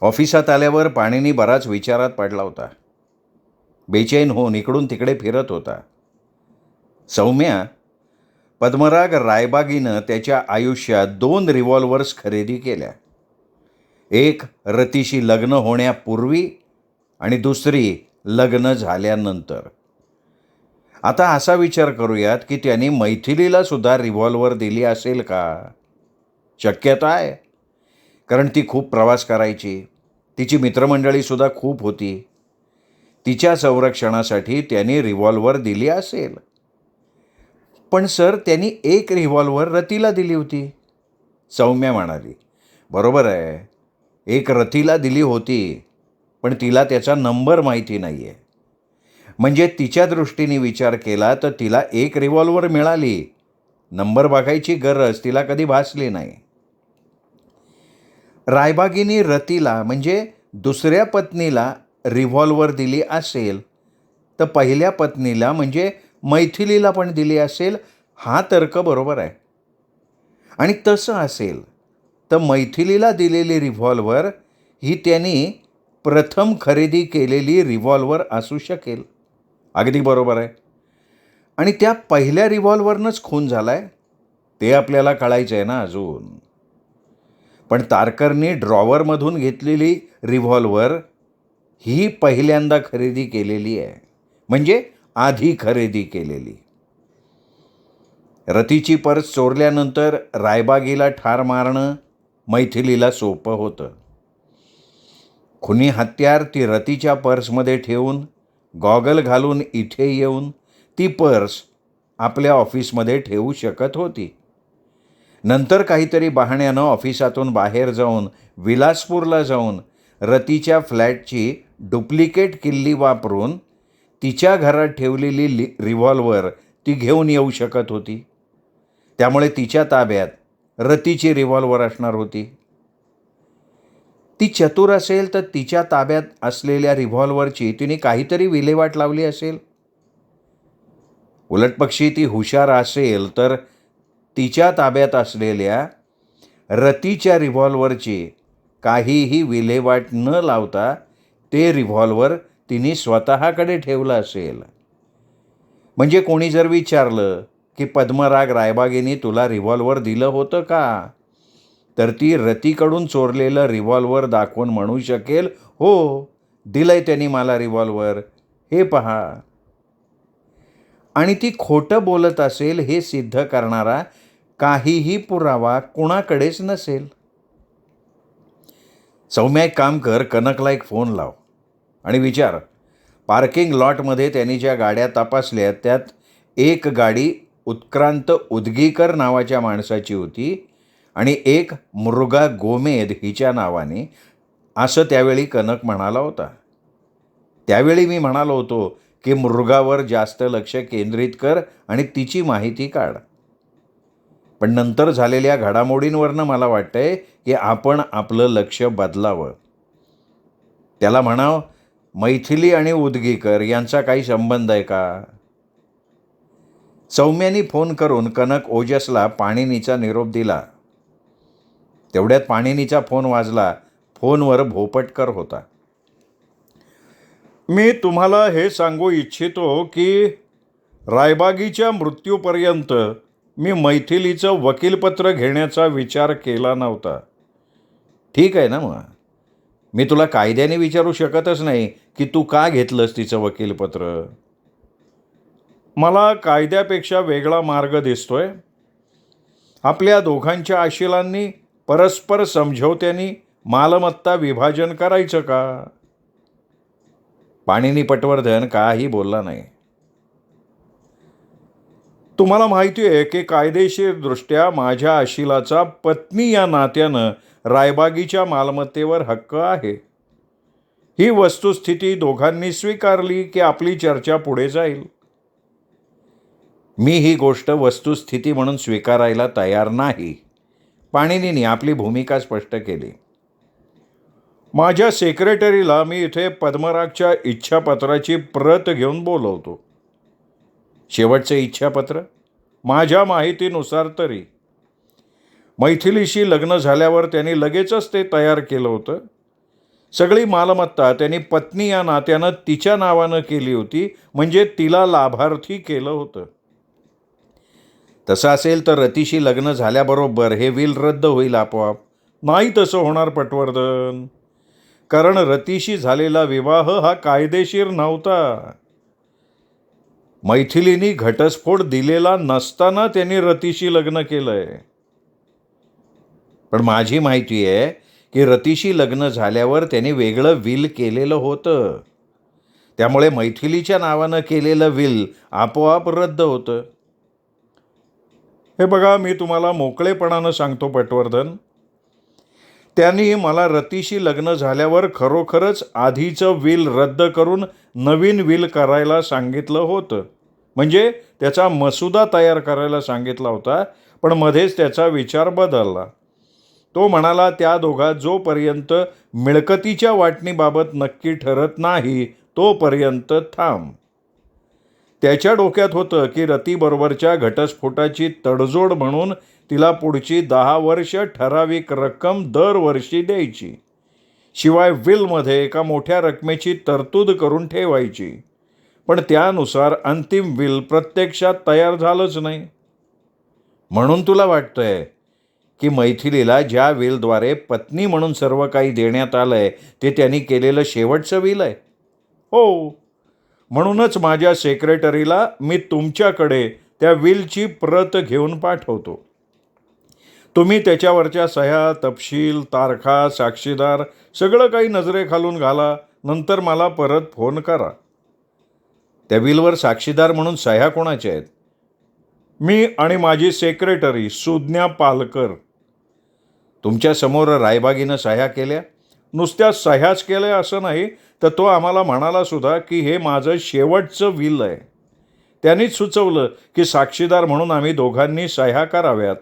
ऑफिसात आल्यावर पाणिनी बराच विचारात पडला होता. बेचैन होऊन इकडून तिकडे फिरत होता. सौम्या, पद्मराग रायबागीनं त्याच्या आयुष्यात 2 रिव्हॉल्वर्स खरेदी केल्या. एक रतीशी लग्न होण्यापूर्वी आणि दुसरी लग्न झाल्यानंतर. आता असा विचार करूयात की त्यांनी मैथिलीला सुद्धा रिव्हॉल्वर दिली असेल का? शक्यता आहे, कारण ती खूप प्रवास करायची. तिची मित्रमंडळीसुद्धा खूप होती. तिच्या संरक्षणासाठी त्यांनी रिव्हॉल्वर दिली असेल. पण सर, त्यांनी एक रिव्हॉल्वर रतीला दिली होती. सौम्या म्हणाली, बरोबर आहे, एक रतीला दिली होती, पण तिला त्याचा नंबर माहिती नाही आहे. म्हणजे तिच्या दृष्टीने विचार केला तर तिला एक रिव्हॉल्वर मिळाली, नंबर बघायची गरज तिला कधी भासली नाही. रायबागीनी रतीला म्हणजे दुसऱ्या पत्नीला रिव्हॉल्वर दिली असेल तर पहिल्या पत्नीला म्हणजे मैथिलीला पण दिली असेल, हा तर्क बरोबर आहे. आणि तसं असेल तर मैथिलीला दिलेली रिव्हॉल्वर ही त्यांनी प्रथम खरेदी केलेली रिव्हॉल्वर असू शकेल. अगदी बरोबर आहे. आणि त्या पहिल्या रिव्हॉल्वरनंच खून झाला आहे ते आपल्याला कळायचं आहे ना अजून. पण तारकरनी ड्रॉवरमधून घेतलेली रिव्हॉल्वर ही पहिल्यांदा खरेदी केलेली आहे, म्हणजे आधी खरेदी केलेली. रतीची पर्स चोरल्यानंतर रायबागीला ठार मारणं मैथिलीला सोपं होतं. खुनी हत्यार ती रतीच्या पर्समध्ये ठेवून गॉगल घालून इथे येऊन ती पर्स आपल्या ऑफिसमध्ये ठेवू शकत होती. नंतर काहीतरी बहाण्यानं ऑफिसातून बाहेर जाऊन विलासपूरला जाऊन रतीच्या फ्लॅटची डुप्लिकेट किल्ली वापरून तिच्या घरात ठेवलेली रिव्हॉल्वर ती घेऊन येऊ शकत होती. त्यामुळे तिच्या ताब्यात रतीची रिव्हॉल्वर असणार होती. ती चतुर असेल तर तिच्या ताब्यात असलेल्या रिव्हॉल्वरची तिने काहीतरी विल्हेवाट लावली असेल. उलटपक्षी ती हुशार असेल तर तिच्या ताब्यात असलेल्या रतीच्या रिव्हॉल्वरची काहीही विल्हेवाट न लावता ते रिव्हॉल्वर तिने स्वतःकडे ठेवलं असेल. म्हणजे कोणी जर विचारलं की पद्मराग रायबागीने तुला रिव्हॉल्वर दिलं होतं का, तर ती रतीकडून चोरलेलं रिव्हॉल्वर दाखवून म्हणू शकेल, हो, दिलंय त्यांनी मला रिव्हॉल्वर, हे पहा. आणि ती खोटं बोलत असेल हे सिद्ध करणारा काहीही पुरावा कुणाकडेच नसेल. सौम्या, एक काम कर, कनकला एक फोन लाव आणि विचार, पार्किंग लॉटमध्ये त्यांनी ज्या गाड्या तपासल्या त्यात एक गाडी उत्क्रांत उदगीकर नावाच्या माणसाची होती आणि एक मुरुगा गोमेद हिच्या नावाने, असं त्यावेळी कनक म्हणाला होता. त्यावेळी मी म्हणालो होतो की मुरुगावर जास्त लक्ष केंद्रित कर आणि तिची माहिती काढ. पण नंतर झालेल्या घडामोडींवरनं मला वाटतंय की आपण आपलं लक्ष बदलावं. त्याला म्हणावं, मैथिली आणि उदगीकर यांचा काही संबंध आहे का? सौम्यानी फोन करून कनक ओजसला पाणिनीचा निरोप दिला. तेवढ्यात पाणिनीचा फोन वाजला. फोनवर भोपटकर होता. मी तुम्हाला हे सांगू इच्छितो की रायबागीच्या मृत्यूपर्यंत मी मैथिलीचं वकीलपत्र घेण्याचा विचार केला नव्हता. ठीक आहे ना, मग मी तुला कायद्याने विचारू शकतच नाही की तू का घेतलंस तिचं वकीलपत्र. मला कायद्यापेक्षा वेगळा मार्ग दिसतोय. आपल्या दोघांच्या आशिलांनी परस्पर समझोत्यांनी मालमत्ता विभाजन करायचं का? पाणिनी पटवर्धन काही बोलला नाही. तुम्हाला माहिती आहे की कायदेशीरदृष्ट्या माझ्या आशिलाचा पत्नी या नात्यानं रायबागीच्या मालमत्तेवर हक्क आहे. ही वस्तुस्थिती दोघांनी स्वीकारली की आपली चर्चा पुढे जाईल. मी ही गोष्ट वस्तुस्थिती म्हणून स्वीकारायला तयार नाही. पाणिनीने आपली भूमिका स्पष्ट केली. माझ्या सेक्रेटरीला मी इथे पद्मरागच्या इच्छापत्राची प्रत घेऊन बोलवतो. शेवटचे इच्छापत्र? माझ्या माहितीनुसार तरी मैथिलीशी लग्न झाल्यावर त्यांनी लगेचच ते तयार केलं होतं. सगळी मालमत्ता त्यांनी पत्नी या नात्यानं तिच्या नावानं केली होती, म्हणजे तिला लाभार्थी केलं होतं. तसं असेल तर रतीशी लग्न झाल्याबरोबर हे विल रद्द होईल आपोआप. नाही तसं होणार पटवर्धन, कारण रतीशी झालेला विवाह हा कायदेशीर नव्हता. मैथिलींनी घटस्फोट दिलेला नसताना त्यांनी रतीशी लग्न केलंय. पण माझी माहिती आहे की रतीशी लग्न झाल्यावर त्यांनी वेगळं विल केलेलं होतं. त्यामुळे मैथिलीच्या नावानं केलेलं विल आपोआप रद्द होतं. हे बघा, मी तुम्हाला मोकळेपणानं सांगतो पटवर्धन, त्यांनी मला रतीशी लग्न झाल्यावर खरोखरच आधीचं विल रद्द करून नवीन विल करायला सांगितलं होतं. म्हणजे त्याचा मसुदा तयार करायला सांगितला होता, पण मध्येच त्याचा विचार बदलला. तो म्हणाला, त्या दोघात जोपर्यंत मिळकतीच्या वाटणीबाबत नक्की ठरत नाही तोपर्यंत थांब. त्याच्या डोक्यात होतं की रतीबरोबरच्या घटस्फोटाची तडजोड म्हणून तिला पुढची 10 वर्ष ठराविक रक्कम दरवर्षी द्यायची. शिवाय विलमध्ये एका मोठ्या रकमेची तरतूद करून ठेवायची. पण त्यानुसार अंतिम विल प्रत्यक्षात तयार झालंच नाही. म्हणून तुला वाटतंय की मैथिलीला ज्या विलद्वारे पत्नी म्हणून सर्व काही देण्यात आलंय ते त्यांनी केलेलं शेवटचं विल आहे? हो. म्हणूनच माझ्या सेक्रेटरीला मी तुमच्याकडे त्या विलची प्रत घेऊन पाठवतो. तुम्ही त्याच्यावरच्या सह्या, तपशील, तारखा, साक्षीदार सगळं काही नजरेखालून घाला. नंतर मला परत फोन करा. त्या विलवर साक्षीदार म्हणून सह्या कोणाच्या आहेत? मी आणि माझी सेक्रेटरी सुज्ञा पालकर. तुमच्या समोर रायबागीनं सह्या केल्या? नुसत्या सह्याच केल्या असं नाही, तर तो आम्हाला म्हणाला सुद्धा की हे माझं शेवटचं विल आहे. त्यांनीच सुचवलं की साक्षीदार म्हणून आम्ही दोघांनी सह्या कराव्यात.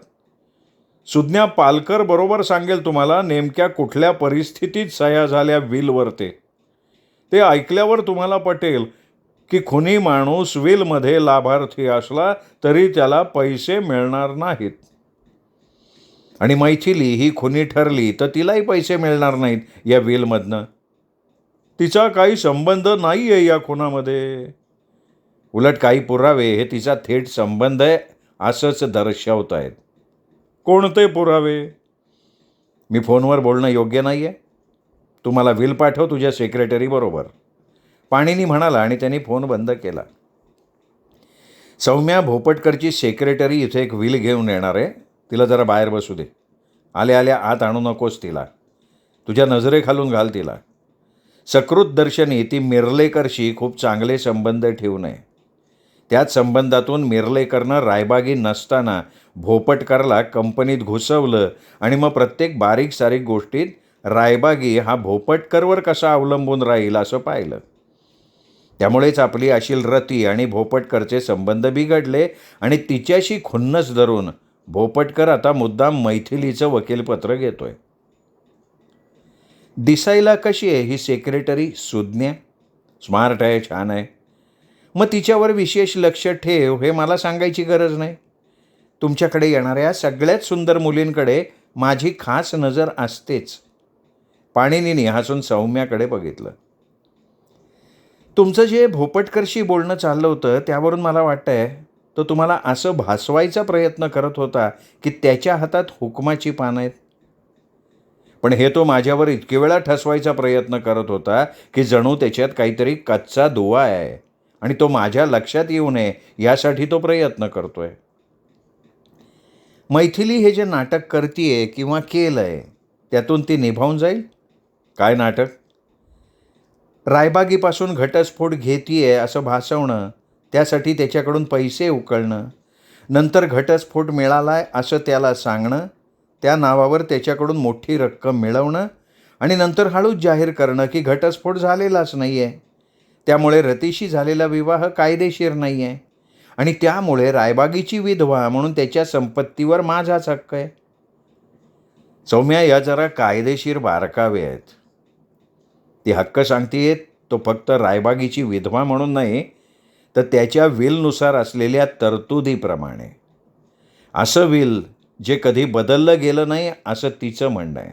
सुज्ञा पालकर बरोबर सांगेल तुम्हाला नेमक्या कुठल्या परिस्थितीत सह्या झाल्या विलवर. ते ऐकल्यावर तुम्हाला पटेल की खुनी माणूस विलमध्ये लाभार्थी असला तरी त्याला पैसे मिळणार नाहीत. आणि मैथिली ही खुनी ठरली तर तिलाही पैसे मिळणार नाहीत या विलमधनं. तिचा काही संबंध नाही आहे या खुनामध्ये. उलट काही पुरावे हे तिचा थेट संबंध आहे असंच दर्शवत आहेत. कोणते पुरावे? मी फोनवर बोलणं योग्य नाही आहे. तू मला विल पाठव तुझ्या सेक्रेटरी बरोबर, पाणीनी म्हणाला आणि त्यांनी फोन बंद केला. सौम्या भोपटकरची सेक्रेटरी इथे एक विल घेऊन येणार आहे. तिला जरा बाहेर बसू दे. आल्या आल्या आत आणू नकोस तिला. तुझ्या नजरेखालून घाल तिला. सकृत दर्शनी ती मिर्लेकरशी खूप चांगले संबंध ठेवू नये. त्याच संबंधातून मिर्लेकरनं रायबागी नसताना भोपटकरला कंपनीत घुसवलं आणि मग प्रत्येक बारीक सारीक गोष्टीत रायबागी हा भोपटकरवर कसा अवलंबून राहील असं पाहिलं. त्यामुळेच आपली अशील रती आणि भोपटकरचे संबंध बिघडले आणि तिच्याशी खुन्नस धरून भोपटकर आता मुद्दाम मैथिलीचं वकीलपत्र घेतोय. दिसायला कशी आहे ही सेक्रेटरी सुज्ञा? स्मार्ट आहे, छान आहे. मग तिच्यावर विशेष लक्ष ठेव हे मला सांगायची गरज नाही. तुमच्याकडे येणाऱ्या सगळ्यात सुंदर मुलींकडे माझी खास नजर असतेच. पाणिनीने हसून सौम्याकडे बघितलं. तुमचं जे भोपटकरशी बोलणं चाललं होतं त्यावरून मला वाटतंय तो तुम्हाला असं भासवायचा प्रयत्न करत होता की त्याच्या हातात हुकमाची पानं आहेत. पण हे तो माझ्यावर इतके वेळा ठसवायचा प्रयत्न करत होता की जणू त्याच्यात काहीतरी कच्चा दुवा आहे आणि तो माझ्या लक्षात येऊ नये यासाठी तो प्रयत्न करतोय. मैथिली हे जे नाटक करतीये किंवा केलं आहे त्यातून ती निभावून जाईल. काय नाटक? रायबागीपासून घटस्फोट घेतीये असं भासवणं, त्यासाठी त्याच्याकडून पैसे उकळणं, नंतर घटस्फोट मिळालाय असं त्याला सांगणं, त्या नावावर त्याच्याकडून मोठी रक्कम मिळवणं आणि नंतर हळूच जाहीर करणं की घटस्फोट झालेलाच नाही आहे. त्यामुळे रतीशी झालेला विवाह कायदेशीर नाही आहे आणि त्यामुळे रायबागीची विधवा म्हणून त्याच्या संपत्तीवर माझाच हक्क आहे. सौम्या, या जरा कायदेशीर बारकावे आहेत. ती हक्क सांगतेय तो फक्त रायबागीची विधवा म्हणून नाही, तर त्याच्या विलनुसार असलेल्या तरतुदीप्रमाणे. असं विल जे कधी बदललं गेलं नाही असं तिचं म्हणणं आहे.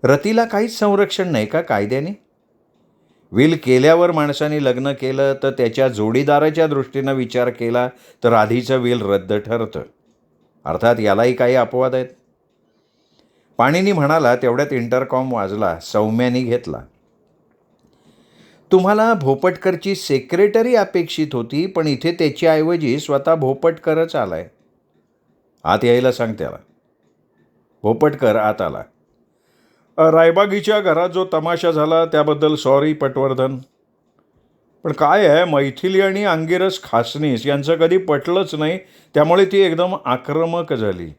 रतीला काहीच संरक्षण नाही का कायद्याने? विल केल्यावर माणसाने लग्न केलं तर त्याच्या जोडीदाराच्या दृष्टीनं विचार केला तर आधीचं विल रद्द ठरतं. अर्थात यालाही काही अपवाद आहेत. पाणिनी म्हणाला तेवढ्यात इंटरकॉम वाजला. सौम्यानी घेतला. तुम्हाला भोपटकरची सेक्रेटरी अपेक्षित होती, पण इथे त्याच्याऐवजी स्वतः भोपटकरच आलाय. आत यायला सांग त्याला. भोपटकर आत आला. रायबागीच्या घरात जो तमाशा झाला त्याबद्दल सॉरी पटवर्धन. पण काय आहे, मैथिली आणि अंगिरस खासनीस यांचं कधी पटलंच नाही, त्यामुळे ती एकदम आक्रमक झाली.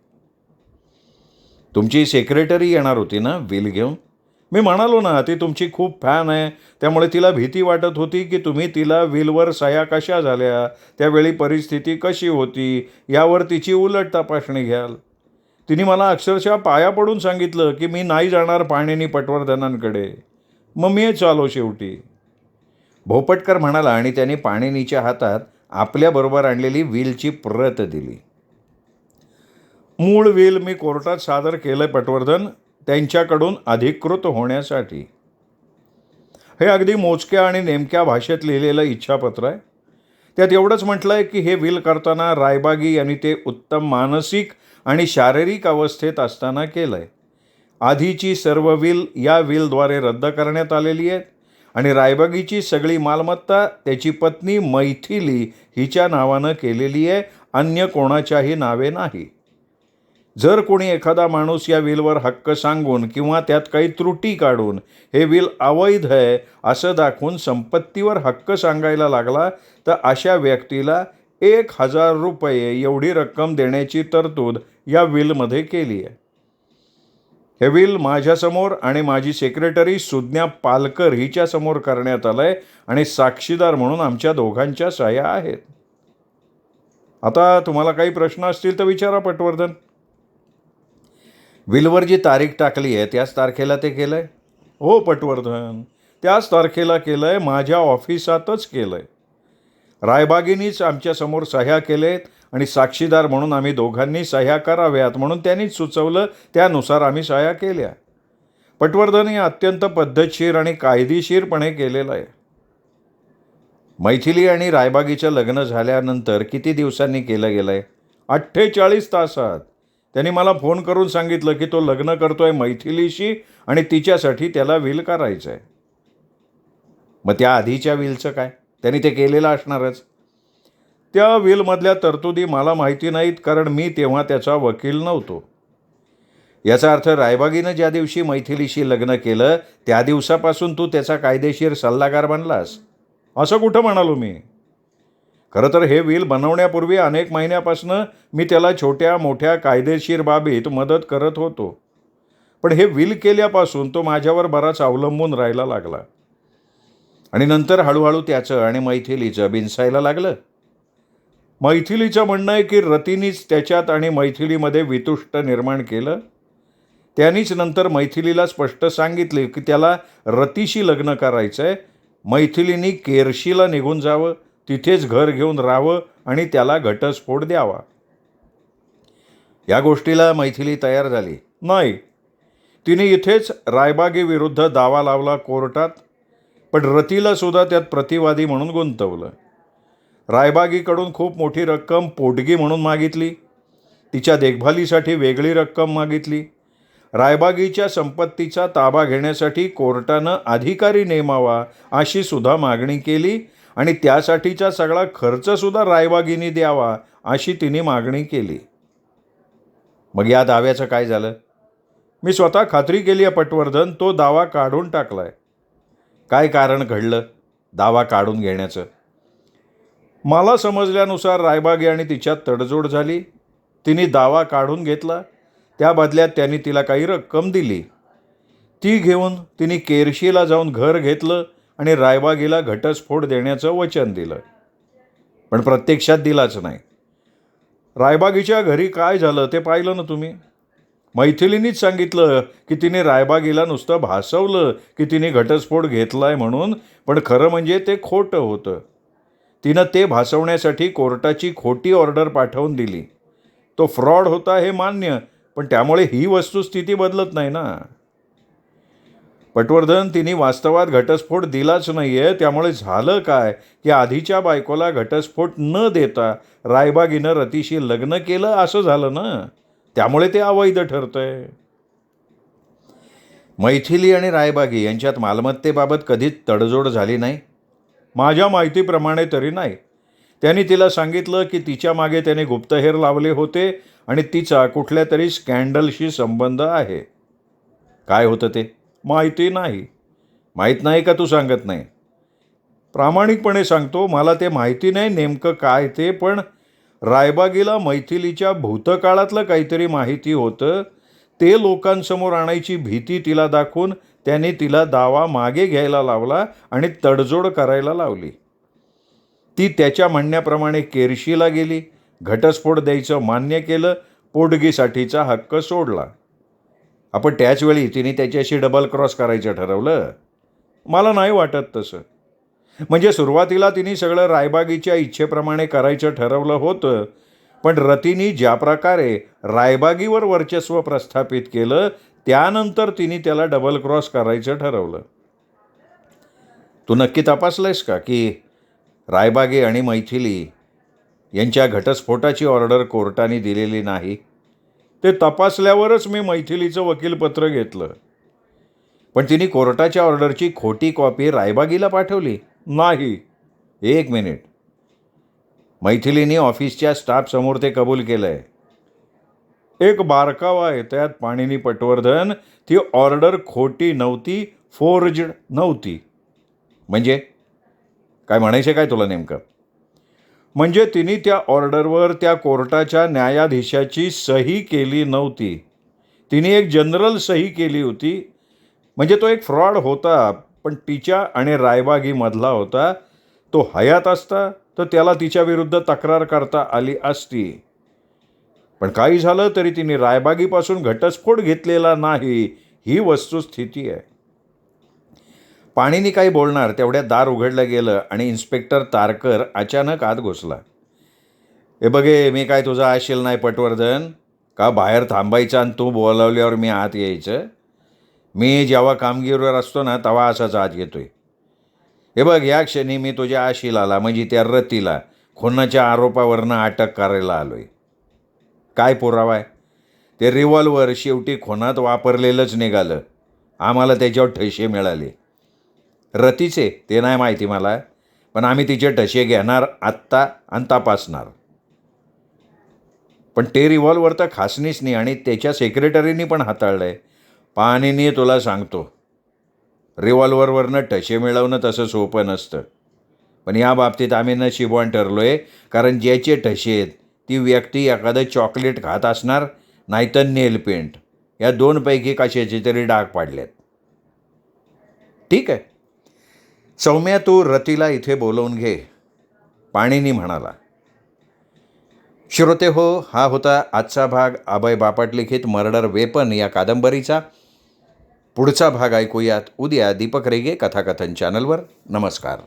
तुमची सेक्रेटरी येणार होती ना विल घेऊन? मी म्हणालो ना, ती तुमची खूप फॅन आहे, त्यामुळे तिला भीती वाटत होती की तुम्ही तिला विलवर सह्या कशा झाल्या, त्यावेळी परिस्थिती कशी होती, यावर तिची उलट तपासणी घ्याल. तिने मला अक्षरशः पाया पडून सांगितलं की मी नाही जाणार पाणिनी पटवर्धनांकडे. मग मी आलो शेवटी. भोपटकर म्हणाला आणि त्याने पाणिनीच्या हातात आपल्याबरोबर आणलेली विलची प्रत दिली. मूळ विल मी कोर्टात सादर केलंय पटवर्धन, त्यांच्याकडून अधिकृत होण्यासाठी. हे अगदी मोजक्या आणि नेमक्या भाषेत लिहिलेलं इच्छापत्र आहे. त्यात एवढंच म्हटलं आहे की हे विल करताना रायबागी यांनी ते उत्तम मानसिक आणि शारीरिक अवस्थेत असताना केलं आहे. आधीची सर्व विल या विलद्वारे रद्द करण्यात आलेली आहेत आणि रायबागीची सगळी मालमत्ता त्याची पत्नी मैथिली हिच्या नावानं केलेली आहे, अन्य कोणाच्याही नावे नाही. जर कोणी एखादा माणूस या विलवर हक्क सांगून किंवा त्यात काही त्रुटी काढून हे विल अवैध आहे असं दाखवून संपत्तीवर हक्क सांगायला लागला तर अशा व्यक्तीला 1,000 रुपये एवढी रक्कम देण्याची तरतूद या विलमध्ये केली आहे. हे विल माझ्यासमोर आणि माझी सेक्रेटरी सुज्ञा पालकर हिच्यासमोर करण्यात आलं आहे आणि साक्षीदार म्हणून आमच्या दोघांच्या सह्या आहेत. आता तुम्हाला काही प्रश्न असतील तर विचारा पटवर्धन. विलवर जी तारीख टाकली आहे त्याच तारखेला ते केलं आहे? हो पटवर्धन, त्याच तारखेला केलं आहे, माझ्या ऑफिसातच केलं आहे. रायबागीनीच आमच्यासमोर सह्या केलेत आणि साक्षीदार म्हणून आम्ही दोघांनी सह्या कराव्यात म्हणून त्यांनीच सुचवलं, त्यानुसार आम्ही सह्या केल्या. पटवर्धन हे अत्यंत पद्धतशीर आणि कायदेशीरपणे केलेलं आहे. मैथिली आणि रायबागीचं लग्न झाल्यानंतर किती दिवसांनी केलं गेलं आहे? 48 तासात. त्यांनी मला फोन करून सांगितलं की तो लग्न करतोय मैथिलीशी आणि तिच्यासाठी त्याला विल करायचं आहे. मग त्या आधीच्या विलचं काय? त्यांनी ते केलेलं असणारच. त्या विलमधल्या तरतुदी मला माहिती नाहीत, कारण मी तेव्हा त्याचा वकील नव्हतो. याचा अर्थ रायबागीनं ज्या दिवशी मैथिलीशी लग्न केलं त्या दिवसापासून तू त्याचा कायदेशीर सल्लागार बनलास? असं कुठं म्हणालो मी? खरं तर हे विल बनवण्यापूर्वी अनेक महिन्यापासून मी त्याला छोट्या मोठ्या कायदेशीर बाबीत मदत करत होतो. पण हे विल केल्यापासून तो माझ्यावर बराच अवलंबून राहायला लागला आणि नंतर हळूहळू त्याचं आणि मैथिलीचं बिनसायला लागलं. मैथिलीचं म्हणणं आहे की रतीनीच त्याच्यात आणि मैथिलीमध्ये वितुष्ट निर्माण केलं. त्यांनीच नंतर मैथिलीला स्पष्ट सांगितले की त्याला रतीशी लग्न करायचं आहे. मैथिलीनी केरशीला निघून जावं, तिथेच घर घेऊन राहावं आणि त्याला घटस्फोट द्यावा. या गोष्टीला मैथिली तयार झाली नाही. तिने इथेच रायबागी विरुद्ध दावा लावला कोर्टात, पण रतीला सुद्धा त्यात प्रतिवादी म्हणून गुंतवलं. रायबागीकडून खूप मोठी रक्कम पोटगी म्हणून मागितली. तिच्या देखभालीसाठी वेगळी रक्कम मागितली. रायबागीच्या संपत्तीचा ताबा घेण्यासाठी कोर्टानं अधिकारी नेमावा अशी सुद्धा मागणी केली आणि त्यासाठीचा सगळा खर्चसुद्धा रायबागीने द्यावा अशी तिने मागणी केली. मग या दाव्याचं काय झालं? मी स्वतः खात्री केली आहे पटवर्धन, तो दावा काढून टाकलाय. काय कारण घडलं दावा काढून घेण्याचं? मला समजल्यानुसार रायबागी आणि तिच्यात तडजोड झाली. तिने दावा काढून घेतला. त्या बदल्यात त्यांनी तिला काही रक्कम दिली. ती घेऊन तिने केरशीला जाऊन घर घेतलं आणि रायबागीला घटस्फोट देण्याचं वचन दिलं, पण प्रत्यक्षात दिलाच नाही. रायबागीच्या घरी काय झालं ते पाहिलं ना तुम्ही. मैथिलीनीच सांगितलं की तिने रायबागीला नुसतं भासवलं की तिने घटस्फोट घेतलाय म्हणून, पण खरं म्हणजे ते खोटं होतं. तिनं ते भासवण्यासाठी कोर्टाची खोटी ऑर्डर पाठवून दिली. तो फ्रॉड होता हे मान्य, पण त्यामुळे ही वस्तुस्थिती बदलत नाही ना. पटवर्धन, तिने वास्तवात घटस्फोट दिलाच नाही आहे. त्यामुळे झालं काय की आधीच्या बायकोला घटस्फोट न देता रायबागीनं रतीशी लग्न केलं असं झालं ना. त्यामुळे ते अवैध ठरतंय. मैथिली आणि रायबागी यांच्यात मालमत्तेबाबत कधीच तडजोड झाली नाही. माझ्या माहितीप्रमाणे तरी नाही. त्यांनी तिला सांगितलं की तिच्या मागे त्याने गुप्तहेर लावले होते आणि तिचा कुठल्या तरी स्कॅन्डलशी संबंध आहे. काय होतं ते माहिती नाही. माहीत नाही का तू सांगत नाही? प्रामाणिकपणे सांगतो, मला ते माहिती नाही नेमकं काय ते. पण रायबागीला मैथिलीच्या भूतकाळातलं काहीतरी माहिती होतं. ते लोकांसमोर आणायची भीती तिला दाखवून त्याने तिला दावा मागे घ्यायला लावला आणि तडजोड करायला लावली. ती त्याच्या म्हणण्याप्रमाणे केरशीला गेली, घटस्फोट द्यायचं मान्य केलं, पोटगीसाठीचा हक्क सोडला. आपण त्याच वेळी तिने त्याच्याशी डबल क्रॉस करायचं ठरवलं? मला नाही वाटत तसं. म्हणजे सुरुवातीला तिने सगळं रायबागीच्या इच्छेप्रमाणे करायचं ठरवलं होतं. पण रतीने ज्या प्रकारे रायबागीवर वर्चस्व प्रस्थापित केलं त्यानंतर तिने त्याला डबल क्रॉस करायचं ठरवलं. तू नक्की तपासलंयस का की रायबागे आणि मैथिली यांच्या घटस्फोटाची ऑर्डर कोर्टाने दिलेली नाही? ते तपासल्यावरच मी मैथिलीचं वकीलपत्र घेतलं. पण तिने कोर्टाच्या ऑर्डरची खोटी कॉपी रायबागीला पाठवली नाही. एक मिनिट. मैथिलीने ऑफिसच्या स्टाफसमोर ते कबूल केलं आहे. एक बारकावा आहे त्यात पाणिनी पटवर्धन, ती ऑर्डर खोटी नव्हती, फोर्ज्ड नव्हती. म्हणजे काय म्हणायचं काय तुला नेमकं? म्हणजे तिने त्या ऑर्डरवर त्या कोर्टाच्या न्यायाधीशाची सही केली नव्हती. तिने एक जनरल सही केली होती. म्हणजे तो एक फ्रॉड होता, पण तिच्या आणि रायबागीमधला होता. तो हयात असता तर त्याला तिच्याविरुद्ध तक्रार करता आली असती. पण काही झालं तरी तिने रायबागीपासून घटस्फोट घेतलेला नाही, ही वस्तुस्थिती आहे. पाणीनी काही बोलणार तेवढ्यात दार उघडलं गेलं आणि इन्स्पेक्टर तारकर अचानक आत घुसला. हे बघे, मी काय तुझा आशील नाही पटवर्धन का बाहेर थांबायचं आणि तू बोलावल्यावर मी आत यायचं? मी जेव्हा कामगिरीवर असतो ना तेव्हा असाच आत येतोय. हे बघ, या क्षणी मी तुझ्या आशिलाला म्हणजे त्या रतीला खुनाच्या आरोपावरनं अटक करायला आलोय. काय पुरावा आहे? ते रिव्हॉल्वर शेवटी खुनात वापरलेलंच निघालं. आम्हाला त्याच्यावर ठसे मिळाले. रतीचे ते नाही माहिती मला, पण आम्ही तिचे ठसे घेणार आत्ता आणि तपासणार. पण ते रिव्हॉल्वर तर खासनीसनी आणि त्याच्या सेक्रेटरीनी पण हाताळलं आहे. पाणीनी तुला सांगतो, रिव्हॉल्वरवरनं ठसे मिळवणं तसं सोपं नसतं. पण या बाबतीत आम्ही नशिबवान ठरलो आहे, कारण ज्याचे ठसे आहेत ती व्यक्ती एखादं चॉकलेट खात असणार, नाहीतर नेल पेंट. या दोनपैकी कशाचे तरी डाग पाडलेत. ठीक आहे, सौम्या, तू रतीला इथे बोलवून घे, पाणीनी म्हणाला. श्रोते हो, हा होता आजचा भाग अभय बापट लिखित मर्डर वेपन या कादंबरीचा. पुढचा भाग ऐकूयात उद्या दीपक रेगे कथाकथन चॅनलवर. नमस्कार.